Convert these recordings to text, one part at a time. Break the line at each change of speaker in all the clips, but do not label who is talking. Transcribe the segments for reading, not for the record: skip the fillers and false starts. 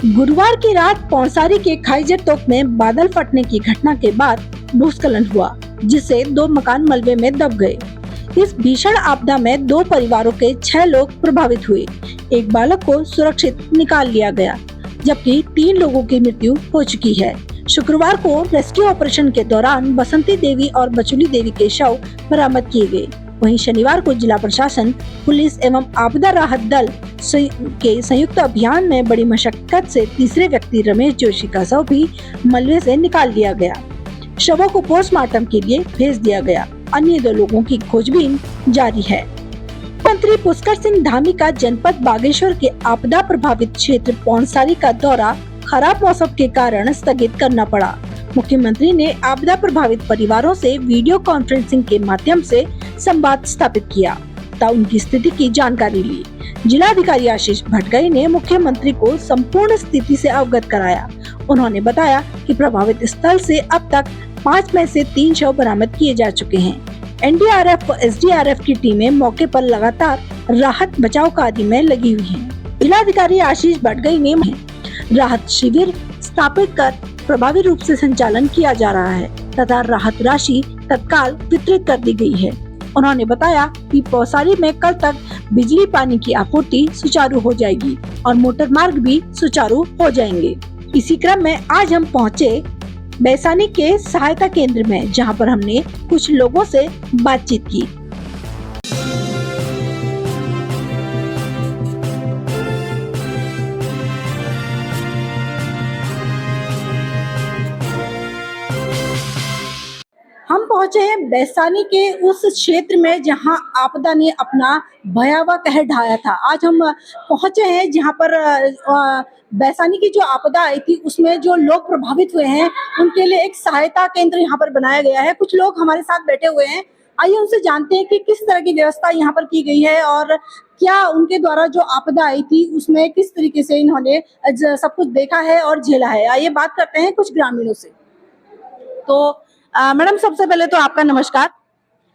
गुरुवार की रात पौसारी के खाईजर तोप में बादल फटने की घटना के बाद भूस्खलन हुआ, जिससे 2 मकान मलबे में दब गए। इस भीषण आपदा में 2 परिवारों के 6 लोग प्रभावित हुए। एक बालक को सुरक्षित निकाल लिया गया, जबकि 3 लोगों की मृत्यु हो चुकी है। शुक्रवार को रेस्क्यू ऑपरेशन के दौरान बसंती देवी और बचुली देवी के शव बरामद किए गए। वहीं शनिवार को जिला प्रशासन, पुलिस एवं आपदा राहत दल के संयुक्त अभियान में बड़ी मशक्कत से तीसरे व्यक्ति रमेश जोशी का शव भी मलबे से निकाल लिया गया। शवों को पोस्टमार्टम के लिए भेज दिया गया। अन्य 2 लोगों की खोजबीन जारी है। मंत्री पुष्कर सिंह धामी का जनपद बागेश्वर के आपदा प्रभावित क्षेत्र पौसारी का दौरा खराब मौसम के कारण स्थगित करना पड़ा। मुख्यमंत्री ने आपदा प्रभावित परिवारों से वीडियो कॉन्फ्रेंसिंग के माध्यम से संवाद स्थापित किया तथा उनकी स्थिति की जानकारी ली। जिलाधिकारी आशीष भटगाई ने मुख्यमंत्री को संपूर्ण स्थिति से अवगत कराया। उन्होंने बताया कि प्रभावित स्थल से अब तक 5 में से 3 शव बरामद किए जा चुके हैं। एनडीआरएफ व एसडीआरएफ की टीमें मौके पर लगातार राहत बचाव कार्य में लगी हुई हैं। जिलाधिकारी आशीष भटगाई ने राहत शिविर स्थापित कर प्रभावी रूप से संचालन किया जा रहा है तथा राहत राशि तत्काल वितरित कर दी गई है। उन्होंने बताया कि पौसारी में कल तक बिजली पानी की आपूर्ति सुचारू हो जाएगी और मोटर मार्ग भी सुचारू हो जाएंगे। इसी क्रम में आज हम पहुंचे बैसानी के सहायता केंद्र में, जहां पर हमने कुछ लोगों से बातचीत की। हम पहुंचे हैं बैसानी के उस क्षेत्र में जहां आपदा ने अपना भयावह कहर ढाया था। आज हम पहुंचे हैं जहां पर बैसानी की जो आपदा आई थी उसमें जो लोग प्रभावित हुए हैं उनके लिए एक सहायता केंद्र यहां पर बनाया गया है। कुछ लोग हमारे साथ बैठे हुए हैं, आइए उनसे जानते हैं कि किस तरह की व्यवस्था यहाँ पर की गई है और क्या उनके द्वारा जो आपदा आई थी उसमें किस तरीके से इन्होंने सब कुछ देखा है और झेला है। आइए बात करते हैं कुछ ग्रामीणों से। तो मैडम, सबसे पहले तो आपका नमस्कार।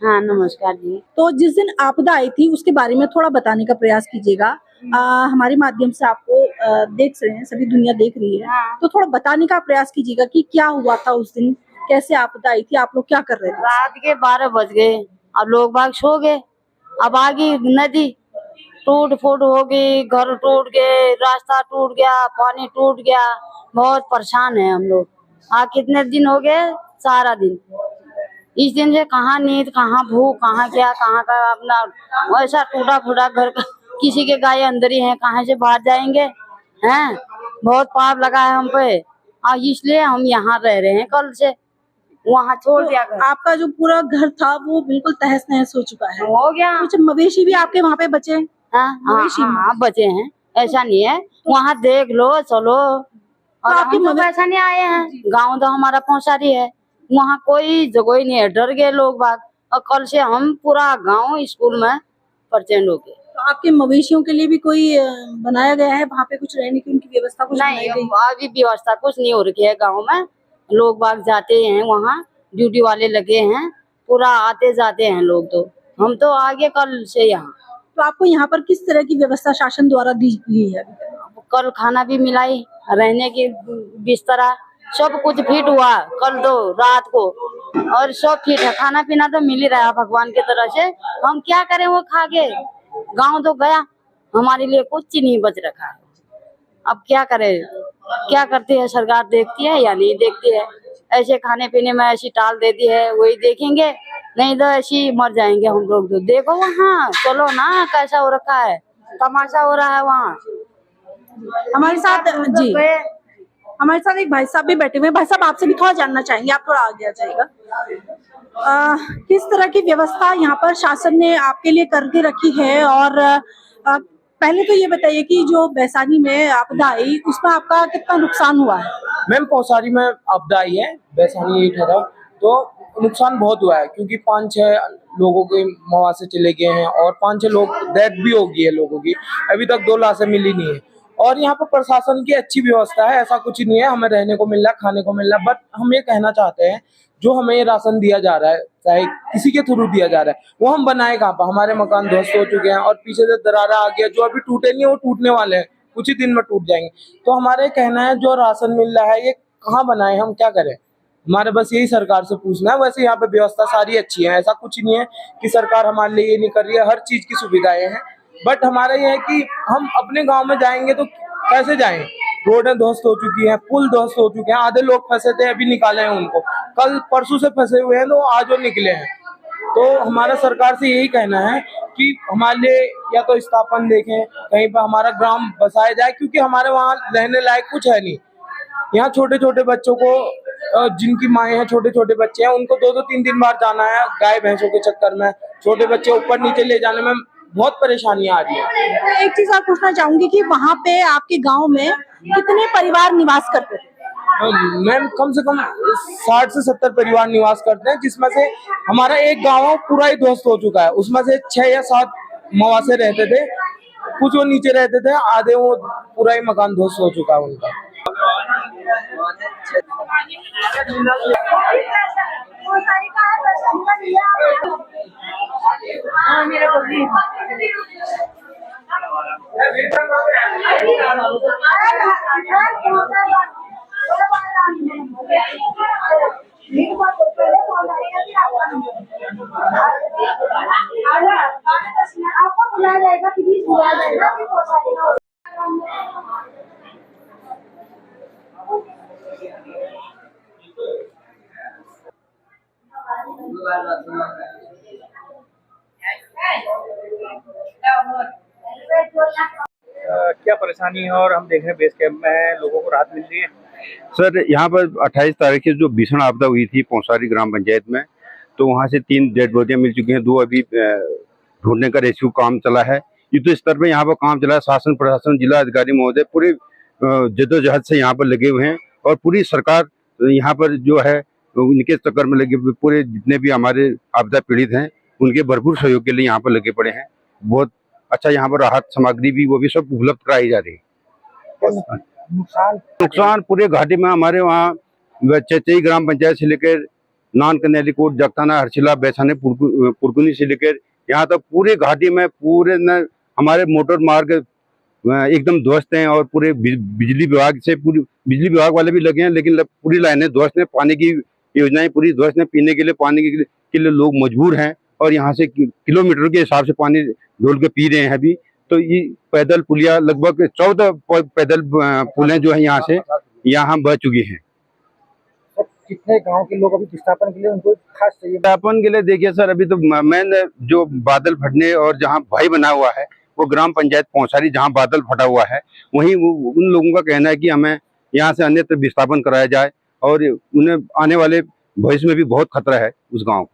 हाँ, नमस्कार जी।
तो जिस दिन आपदा आई थी उसके बारे में थोड़ा बताने का प्रयास कीजिएगा। हमारे माध्यम से आपको देख रहे हैं, सभी दुनिया देख रही है।
हाँ।
तो थोड़ा बताने का प्रयास कीजिएगा कि क्या हुआ था उस दिन, कैसे आपदा आई थी, आप लोग क्या कर रहे थे।
रात के 12 बज गए, अब लोग बाग सो गए। अब आ गई नदी, टूट फूट हो गई, घर टूट गए, रास्ता टूट गया, पानी टूट गया। बहुत परेशान है हम लोग। कितने दिन हो गए, सारा दिन। इस दिन से कहाँ नींद, कहाँ भूख, कहाँ क्या, कहाँ का अपना ऐसा टूटा फूटा घर का। किसी के गाय अंदर ही है, कहाँ से बाहर जाएंगे हैं। बहुत पाप लगा है हम पे और इसलिए हम यहाँ रह रहे हैं। कल से वहाँ छोड़ दिया घर।
आपका जो पूरा घर था वो बिल्कुल तहस नहस हो चुका है।
हो गया।
कुछ मवेशी भी आपके वहाँ पे बचे हैं?
हाँ, बचे हैं, ऐसा नहीं है। वहाँ देख लो, चलो। और
आपके
हम ऐसा नहीं आए हैं। गाँव तो हमारा पौसारी है, वहाँ कोई जगह ही नहीं है। डर गए लोग बात। और कल से हम पूरा गांव स्कूल में परचेंट हो गए।
तो आपके मवेशियों के लिए भी कोई बनाया गया है वहाँ पे कुछ रहने की, उनकी व्यवस्था कुछ
नहीं? अभी व्यवस्था कुछ नहीं हो रखी है गांव में। लोग बाग जाते हैं, वहाँ ड्यूटी वाले लगे हैं, पूरा आते जाते हैं लोग। तो हम तो आगे कल से यहाँ।
तो आपको यहाँ पर किस तरह की व्यवस्था शासन द्वारा दी गई है?
कल खाना भी मिलाई, रहने की बिस्तरा सब कुछ फिट हुआ कल तो रात को, और सब फिट है। खाना पीना तो मिल ही रहा है भगवान की तरफ से। हम क्या करें वो खा के। गांव तो गया, हमारे लिए कुछ नहीं बच रखा है। अब क्या करें, क्या करती है सरकार, देखती है या नहीं देखती है। ऐसे खाने पीने में ऐसी टाल देती है, वही देखेंगे, नहीं तो ऐसी मर जाएंगे हम लोग। तो देखो वहाँ, चलो ना कैसा हो रखा है, तमाशा हो रहा है वहाँ।
हमारे साथ जी, हमारे साथ एक भाई साहब भी बैठे हुए हैं। भाई साहब, आपसे भी थोड़ा जानना चाहेंगे, आप थोड़ा आगे आ जाइएगा। किस तरह की व्यवस्था यहाँ पर शासन ने आपके लिए करके रखी है और पहले तो ये बताइए कि जो बैसानी में आपदा आई उसमें आपका कितना नुकसान हुआ है?
मैम, पौसारी में आपदा आई है, बैसानी एक ठहरा तो नुकसान बहुत हुआ है, क्योंकि 5-6 लोगों के मौत चले गए हैं और 5-6 लोग डेथ भी हो गई है लोगों की। अभी तक 2 लाशें मिली नहीं है। और यहाँ पर प्रशासन की अच्छी व्यवस्था है, ऐसा कुछ नहीं है। हमें रहने को मिल रहा है, खाने को मिल रहा है। बट हम ये कहना चाहते हैं, जो हमें ये राशन दिया जा रहा है, चाहे किसी के थ्रू दिया जा रहा है, वो हम बनाए कहाँ पर? हमारे मकान ध्वस्त हो चुके हैं और पीछे से दरारा आ गया, जो अभी टूटे नहीं वो टूटने वाले हैं। कुछ ही दिन में टूट जाएंगे। तो हमारे कहना है जो राशन मिल रहा है ये कहाँ बनाए, हम क्या करें, हमारे बस यही सरकार से पूछना है। वैसे यहाँ पे व्यवस्था सारी अच्छी है, ऐसा कुछ नहीं है कि सरकार हमारे लिए ये नहीं कर रही है, हर चीज की सुविधाएं हैं। बट हमारा ये है कि हम अपने गांव में जाएंगे तो कैसे जाएं, रोडें ध्वस्त हो चुकी हैं, पुल ध्वस्त हो चुके हैं, आधे लोग फंसे थे अभी निकाले हैं उनको, कल परसों से फंसे हुए हैं तो आज वो निकले हैं। तो हमारा सरकार से यही कहना है कि हमारे लिए या तो स्थापन देखें, कहीं पर हमारा ग्राम बसाया जाए, क्योंकि हमारे वहाँ रहने लायक कुछ है नहीं। यहाँ छोटे छोटे बच्चों को जिनकी माएँ हैं, छोटे छोटे बच्चे हैं, उनको 2-2 3 दिन बाद जाना है गाय भैंसों के चक्कर में, छोटे बच्चे ऊपर नीचे ले जाने में बहुत परेशानियां आ रही है।
एक चीज और पूछना चाहूंगी कि वहाँ पे आपके गांव में कितने परिवार निवास करते थे?
मैम कम से कम 60 से 70 परिवार निवास करते हैं, जिसमें से हमारा एक गांव पूरा ही ध्वस्त हो चुका है। उसमें से 6 या 7 मवासे रहते थे, कुछ वो नीचे रहते थे, आधे वो पूरा ही मकान ध्वस्त हो चुका है उनका।
आपको बुलाया जाएगा, प्लीज बुलाया जाएगा।
क्या परेशानी है और हम देख रहे हैं बेस कैंप में लोगों को राहत मिल रही है?
सर यहाँ पर 28 तारीख की जो भीषण आपदा हुई थी पौसारी ग्राम पंचायत में, तो वहाँ से 3 डेड बॉडियाँ मिल चुकी हैं, 2 अभी ढूंढने का रेस्क्यू काम चला है। युद्ध स्तर पर यहाँ पर काम चला है। शासन प्रशासन जिला अधिकारी महोदय पूरे जद्दोजहद से यहाँ पर लगे हुए हैं और पूरी सरकार यहाँ पर जो है उनके चक्कर में लगे हुए, पूरे जितने भी हमारे आपदा पीड़ित हैं उनके भरपूर सहयोग के लिए यहाँ पर लगे पड़े हैं। बहुत अच्छा यहाँ पर राहत सामग्री भी वो भी सब उपलब्ध कराई जा रही है। नुकसान पूरे घाटी में हमारे वहाँ चचई ग्राम पंचायत से लेकर नान कन्यालीकोट, जगताना, हरसिला, बैसाने, पुरकुनी से लेकर यहाँ तक पूरे घाटी में पूरे न हमारे मोटर मार्ग एकदम ध्वस्त हैं और पूरे बिजली विभाग से पूरी बिजली विभाग वाले भी लगे हैं, लेकिन पूरी लाइनें ध्वस्त हैं, पानी की योजनाएं पूरी ध्वस्त हैं, पीने के लिए पानी के लिए लोग मजबूर हैं और यहाँ से किलोमीटर के हिसाब से पानी ढोल के पी रहे हैं अभी। तो ये पैदल पुलिया लगभग 14 पैदल पुलें जो है यहाँ से यहाँ बह चुकी हैं।
कितने गांव के लोग अभी विस्थापन के लिए उनको खास चाहिए?
विस्थापन के लिए देखिए सर, अभी तो मेन जो बादल फटने और जहाँ भाई बना हुआ है वो ग्राम पंचायत पौसारी, जहाँ बादल फटा हुआ है वहीं उन लोगों का कहना है कि हमें यहाँ से अन्यत्र विस्थापन कराया जाए और उन्हें आने वाले भविष्य में भी बहुत खतरा है उस गाँव को।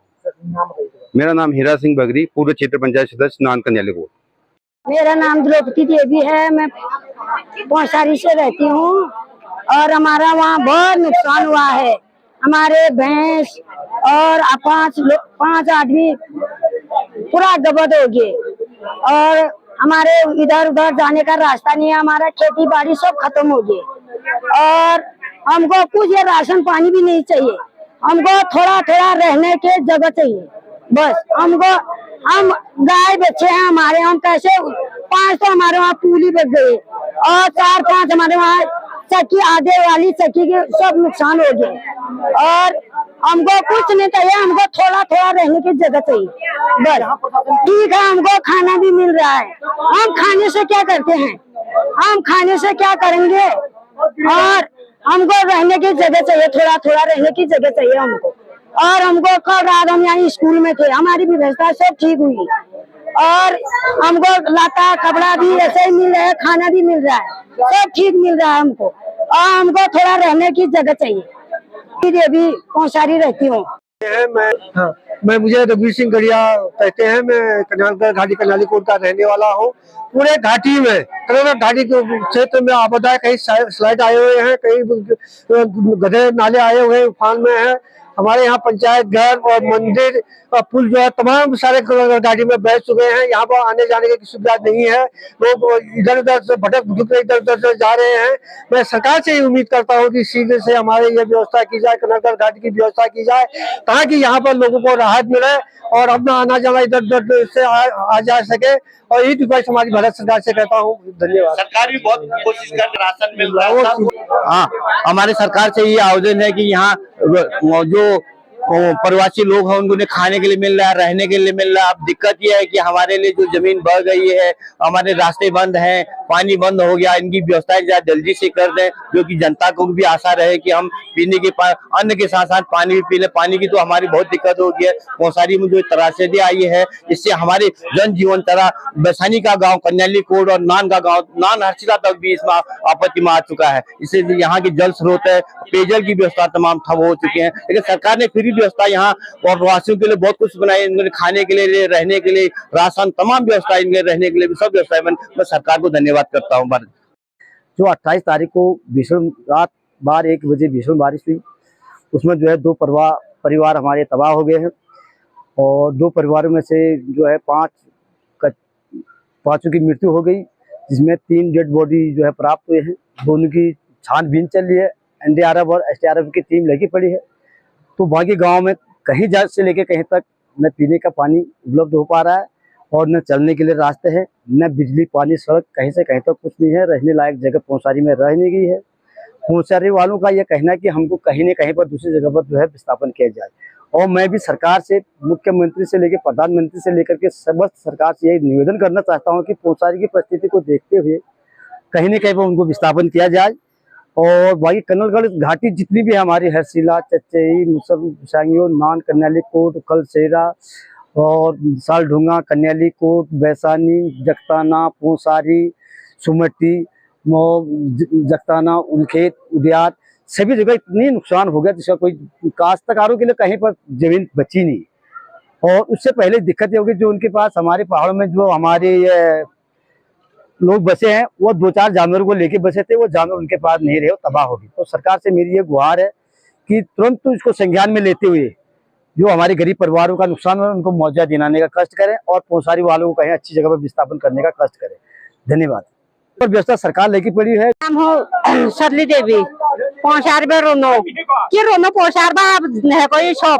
मेरा नाम हीरा सिंह बगरी, पूर्व क्षेत्र पंचायत सदस्य, नान कन्यालीकोट।
मेरा नाम द्रौपदी देवी है, मैं पौसारी से रहती हूँ और हमारा वहाँ बहुत नुकसान हुआ है। हमारे भैंस और 5 आदमी पूरा गबद हो गए और हमारे इधर उधर जाने का रास्ता नहीं है। हमारा खेती बाड़ी सब खत्म हो गए और हमको कुछ ये राशन पानी भी नहीं चाहिए। हमको थोड़ा थोड़ा रहने के जगह चाहिए बस। हमको हम गाय बच्चे हैं हमारे, हम कैसे 5 तो हमारे वहाँ पूली बच गई और 4-5 हमारे वहाँ चक्की, आधे वाली चक्की के सब नुकसान हो गए और हमको कुछ नहीं चाहिए। हमको थोड़ा थोड़ा रहने की जगह चाहिए बस। ठीक है, हमको खाना भी मिल रहा है, हम खाने से क्या करते हैं, हम खाने से क्या करेंगे और हमको रहने की जगह चाहिए, थोड़ा थोड़ा रहने की जगह चाहिए हमको। और हमको कल रात हम यहाँ स्कूल में थे, हमारी व्यवस्था सब ठीक हुई और हमको लाता कपड़ा भी ऐसे ही मिल रहा है, खाना भी मिल रहा है, सब ठीक मिल रहा है हमको और हमको थोड़ा रहने की जगह चाहिए। अभी पौसारी रहती हूँ
मैं मुझे रघुवीर सिंह गढ़िया कहते हैं। मैं कन्यालगढ़ घाटी कन्यालीकोट का रहने वाला हूँ। पूरे घाटी में घाटी के क्षेत्र में आपदा है, कहीं स्लाइड आए हुए हैं, कहीं गड्ढे नाले आए हुए हैं, उफान में है हमारे यहाँ पंचायत घर और मंदिर और पुल जो है तमाम सारे गाड़ी में बैठ चुके हैं। यहाँ पर आने जाने की सुविधा नहीं है, लोग इधर उधर से भटक भुटक इधर उधर से जा रहे हैं। मैं सरकार से ही उम्मीद करता हूँ कि शीघ्र से हमारे ये व्यवस्था की जाए, कनकगढ़ घाटी की व्यवस्था की जाए, ताकि यहाँ पर लोगों को राहत मिले और अपना आना जाना इधर उधर से आ जा सके। और यही रिक्वेस्ट हमारी भारत सरकार से करता हूँ। धन्यवाद।
सरकार भी बहुत कोशिश कर राशन मिल रहा है।
हाँ, हमारे सरकार से ये आवेदन है कि यहाँ जो प्रवासी लोग हैं उनको खाने के लिए मिल रहा है, रहने के लिए मिल रहा है। अब दिक्कत ये है कि हमारे लिए जो जमीन बह गई है, हमारे रास्ते बंद हैं, पानी बंद हो गया, इनकी व्यवस्थाएं जल्दी से कर दें, जो कि जनता को भी आशा रहे कि हम पीने के अन्न के साथ साथ पानी भी पी लें। पानी की तो हमारी बहुत दिक्कत हो गई है। पौसारी में जो त्रासदी आई है, इससे हमारे जनजीवन तरह बैसानी का गाँव, कन्याली कोट और नान का गाँव, नान हर्षिला तक भी इसमें आपत्ति में आ चुका है। इससे यहाँ की जल स्रोत है, पेयजल की व्यवस्था तमाम ठप हो चुके हैं। लेकिन सरकार ने फ्री व्यवस्था यहाँ और प्रवासियों के लिए बहुत कुछ बनाई, इनके खाने के लिए, रहने के लिए, राशन, तमाम व्यवस्था, इनके रहने के लिए भी सब व्यवस्था। मैं सरकार को धन्यवाद करता हूँ।
जो 28 तारीख को भीषण रात 12-1 बजे भीषण बारिश हुई, उसमें जो है 2 परिवार हमारे तबाह हो गए हैं और 2 परिवारों में से जो है 5 की मृत्यु हो गई, जिसमें 3 डेड बॉडी जो है प्राप्त हुए हैं। दोनों की छानबीन चल रही है, एनडीआरएफ और एसडीआरएफ की टीम लगी पड़ी है। तो बाकी गांव में कहीं से लेके कहीं तक न पीने का पानी उपलब्ध हो पा रहा है और न चलने के लिए रास्ते हैं, न बिजली, पानी, सड़क, कहीं से कहीं तक कुछ नहीं है। रहने लायक जगह पौसारी में रह नहीं गई है। पौसारी वालों का यह कहना है कि हमको कहीं न कहीं पर दूसरी जगह पर जो है विस्थापन किया जाए। और मैं भी सरकार से, मुख्यमंत्री से लेकर प्रधानमंत्री से लेकर के समस्त सरकार से यही निवेदन करना चाहता हूँ कि पौसारी की परिस्थिति को देखते हुए कहीं न कहीं पर उनको विस्थापन किया जाए। और बाकी कनकगढ़ घाटी जितनी भी है हमारी, हरसिला, चचई, मुसलसांगियों, नान, कन्याली कोट, कलसेरा और सालढुंगा, कन्याली कोट, बैसानी, जगताना, पौसारी, सुमटी, जगताना, उनखेत, उदियात, सभी जगह इतनी नुकसान हो गया जिसका कोई काश्तकारों के लिए कहीं पर जमीन बची नहीं। और उससे पहले दिक्कत ये होगी, जो उनके पास हमारे पहाड़ों में जो हमारे लोग बसे हैं, वो 2-4 जानवरों को लेके बसे थे, वो जानवर उनके पास नहीं रहे, वो तबाह हो गए। तो सरकार से मेरी ये गुहार है कि तुरंत तो इसको संज्ञान में लेते हुए जो हमारे गरीब परिवारों का नुकसान हो उनको मुआवजा दिलाने का कष्ट करें और पौसारी वालों को कहीं अच्छी जगह पर विस्थापन करने का कष्ट करें। धन्यवाद। और व्यवस्था सरकार लेके पड़ी है।
नाम हो सरली देवी, पौसार में रोनो की रोनो पौसार बा कोई सब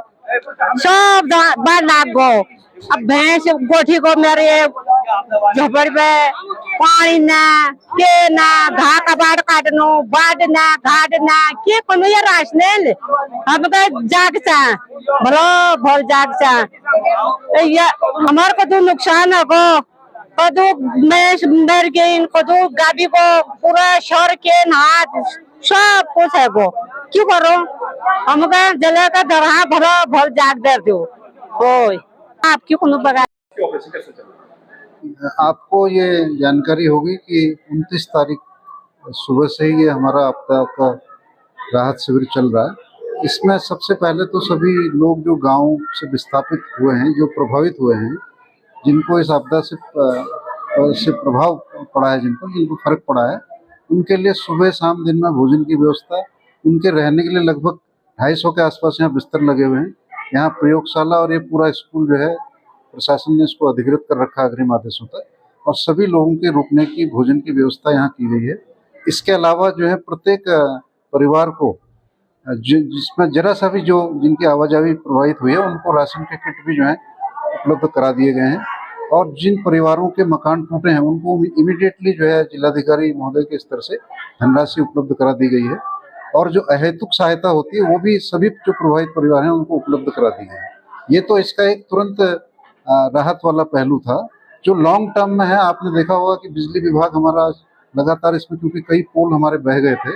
बार लाग गो। अब भैंस गोठी को मेरे झोपड़ में पानी ना के ना घा कबाड़ काटनो बाड़ना घाटना के कोनो ये राशनेल हम का जाग सा भलो भल जाग सा ये हमार को तो नुकसान है को कदू भैंस मर गई, कदू गाड़ी को पूरा शहर के हाथ सब कुछ है को क्यों करो हम का जले का दरहा भलो भल जाग दे दो ओए आप क्यों कोनो बगा।
आपको ये जानकारी होगी कि 29 तारीख सुबह से ही ये हमारा आपदा का राहत शिविर चल रहा है। इसमें सबसे पहले तो सभी लोग जो गांव से विस्थापित हुए हैं, जो प्रभावित हुए हैं, जिनको इस आपदा से प्रभाव पड़ा है, जिनको फर्क पड़ा है, उनके लिए सुबह शाम दिन में भोजन की व्यवस्था, उनके रहने के लिए लगभग 250 के आसपास यहाँ बिस्तर लगे हुए हैं। यहाँ प्रयोगशाला और ये पूरा स्कूल जो है प्रशासन ने इसको अधिकृत कर रखा अग्रिम आदेशों तक, और सभी लोगों के रुकने की, भोजन की व्यवस्था यहाँ की गई है। इसके अलावा जो है प्रत्येक परिवार को जिसमें जरा सा भी जो जिनकी आवाजाही प्रभावित हुई है उनको राशन के किट भी जो है उपलब्ध करा दिए गए हैं। और जिन परिवारों के मकान टूटे हैं उनको इमीडिएटली जो है जिलाधिकारी महोदय के स्तर से धनराशि उपलब्ध करा दी गई है। और जो अहेतुक सहायता होती है वो भी सभी जो प्रभावित परिवार हैं उनको उपलब्ध करा दी गई है। ये तो इसका एक तुरंत राहत वाला पहलू था। जो लॉन्ग टर्म में है, आपने देखा होगा कि बिजली विभाग हमारा लगातार इसमें, क्योंकि कई पोल हमारे बह गए थे,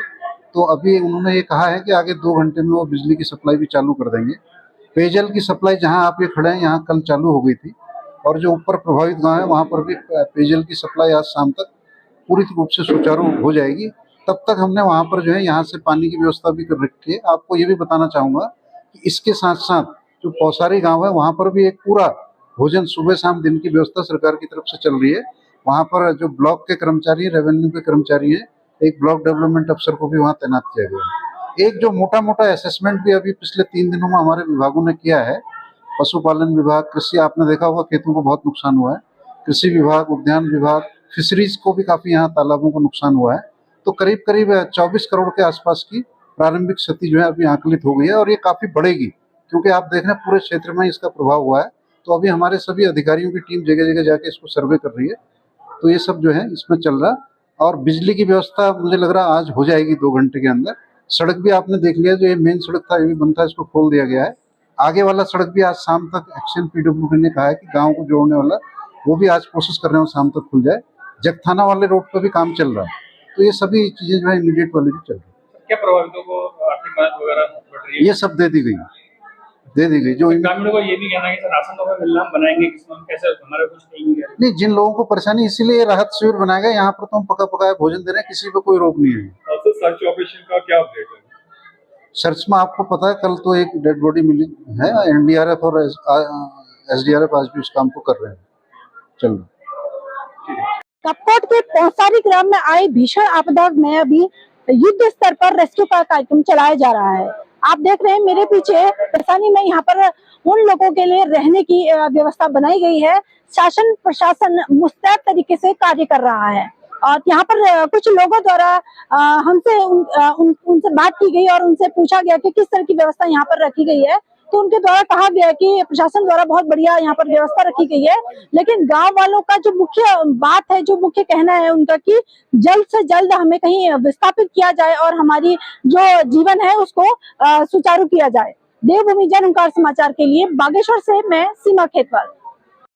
तो अभी उन्होंने ये कहा है कि आगे 2 घंटे में वो बिजली की सप्लाई भी चालू कर देंगे। पेयजल की सप्लाई जहां आप ये खड़े हैं यहाँ कल चालू हो गई थी, और जो ऊपर प्रभावित गाँव है वहाँ पर भी पेयजल की सप्लाई आज शाम तक पूरी रूप से सुचारू हो जाएगी। तब तक हमने वहाँ पर जो है यहाँ से पानी की व्यवस्था भी कर रखी है। आपको ये भी बताना चाहूँगा कि इसके साथ साथ जो पौसारी गाँव है वहाँ पर भी एक पूरा भोजन सुबह शाम दिन की व्यवस्था सरकार की तरफ से चल रही है। वहाँ पर जो ब्लॉक के कर्मचारी, रेवेन्यू के कर्मचारी हैं, एक ब्लॉक डेवलपमेंट अफसर को भी वहाँ तैनात किया गया है। एक जो मोटा मोटा असेसमेंट भी अभी पिछले 3 दिनों में हमारे विभागों ने किया है, पशुपालन विभाग, कृषि, आपने देखा होगा खेतों को बहुत नुकसान हुआ है, कृषि विभाग, उद्यान विभाग, फिशरीज को भी काफी यहाँ तालाबों को नुकसान हुआ है। तो करीब करीब 24 करोड़ के आसपास की प्रारंभिक क्षति जो है अभी आकलित हो गई है और ये काफी बढ़ेगी, क्योंकि आप देख रहे हैं पूरे क्षेत्र में इसका प्रभाव हुआ है। तो अभी हमारे सभी अधिकारियों की टीम जगह जगह जाके इसको सर्वे कर रही है। तो ये सब जो है इसमें चल रहा, और बिजली की व्यवस्था मुझे लग रहा आज हो जाएगी 2 घंटे के अंदर। सड़क भी आपने देख लिया, जो ये मेन सड़क था ये भी बंद था, इसको खोल दिया गया है। आगे वाला सड़क भी आज शाम तक एक्शन पीडब्ल्यूडी ने कहा है कि गाँव को जोड़ने वाला, वो भी आज कोशिश कर रहे हैं शाम तक खुल जाए। जगथाना वाले रोड पर भी काम चल रहा है। तो ये सभी चीजें जो है इमीडिएट वाली भी चल रही है।
क्या प्रभावितों को आर्थिक मदद वगैरह बढ़ रही है?
ये सब दे दी गई जो
ग्रामीणों को ये भी कहना है कि राशन तो मिलना हम बनाएंगे, किसमें कैसे हमारा कुछ
नहीं, जिन लोगों को परेशानी, इसीलिए राहत शिविर बनाया गया। यहाँ पर तो हम पका पकाया भोजन दे रहे हैं, किसी पे कोई रोक नहीं है।
तो सर्च ऑपरेशन का क्या अपडेट है?
सर्च में आपको पता है कल तो एक डेड बॉडी मिली है, एनडीआरएफ और एसडीआरएफ आज भी इस काम को कर रहे हैं, चल रहा।
कपकोट के पौसारी ग्राम में आई भीषण आपदा में अभी युद्ध स्तर पर रेस्क्यू का कार्यक्रम चलाया जा रहा है। आप देख रहे हैं मेरे पीछे परेशानी में यहाँ पर उन लोगों के लिए रहने की व्यवस्था बनाई गई है। शासन प्रशासन मुस्तैद तरीके से कार्य कर रहा है और यहाँ पर कुछ लोगों द्वारा हमसे उनसे बात की गई और उनसे पूछा गया कि किस तरह की व्यवस्था यहाँ पर रखी गई है। तो उनके द्वारा कहा गया कि प्रशासन द्वारा बहुत बढ़िया यहाँ पर व्यवस्था रखी गई है, लेकिन गांव वालों का जो मुख्य बात है, जो मुख्य कहना है उनका कि जल्द से जल्द हमें कहीं विस्थापित किया जाए और हमारी जो जीवन है उसको सुचारू किया जाए। देवभूमि जन ओंकार समाचार के लिए बागेश्वर से मैं सीमा खेतवाल।